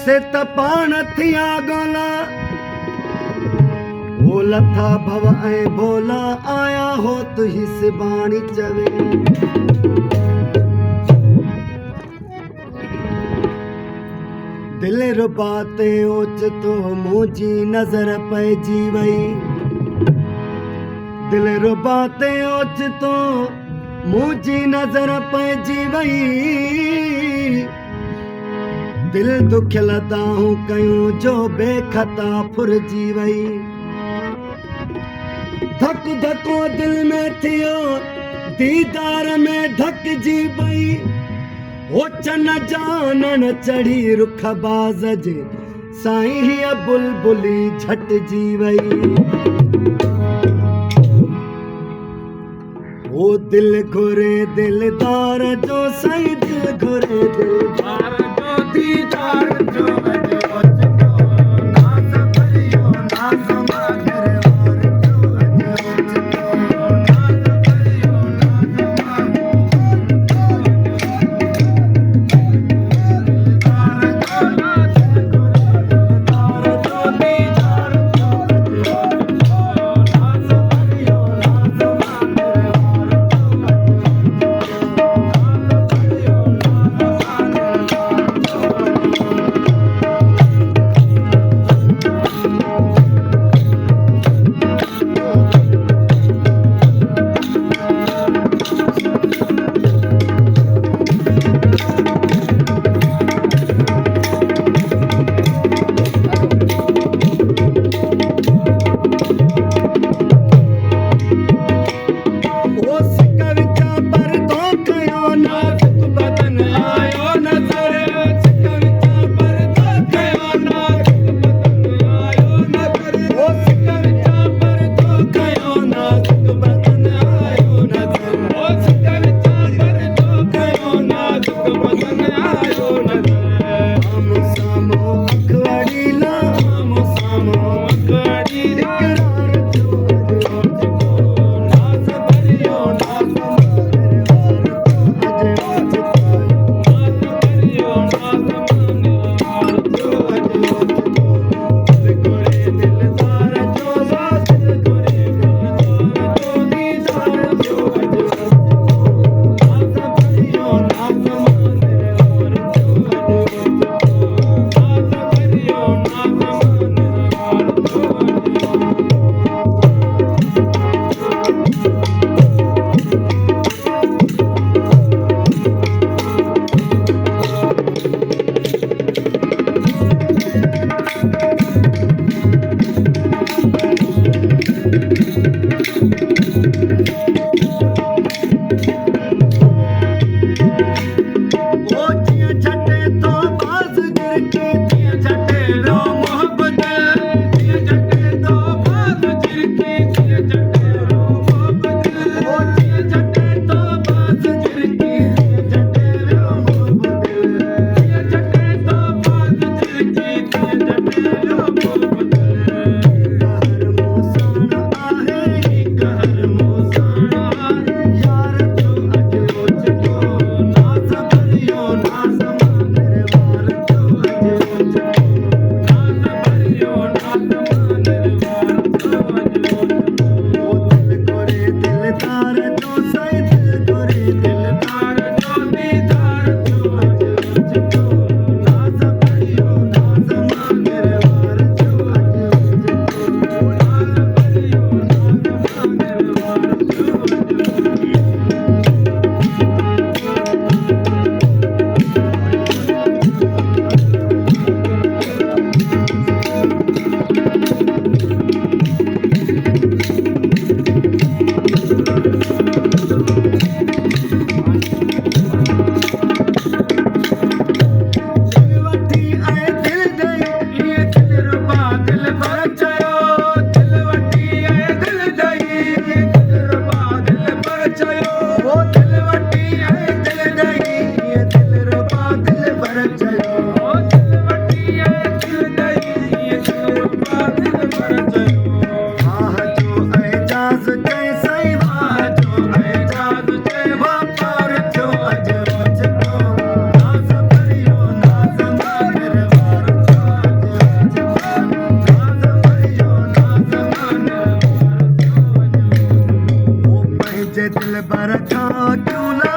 से तपान थिया गोला वो लथा भव ऐं भोला आया हो तु ही सिबाणी चवे दिल रुबाते ओच तो मुझी नजर पैजी वई दिल रुबाते ओच तो मुझी नजर पैजी वई दिल दुखियल दाहूं कयूं जो बेखता फुरजी वई धक धको दिल में थियो दीदार में धक जी वई ओचन जानन चढ़ी रुख बाज जे साईं हीअ बुलबुली झटजी वई ओ दिल घुरे दिलदार जो साईं दिल घुरे दिलदार जो दीदार जो दिल बर खां क्यों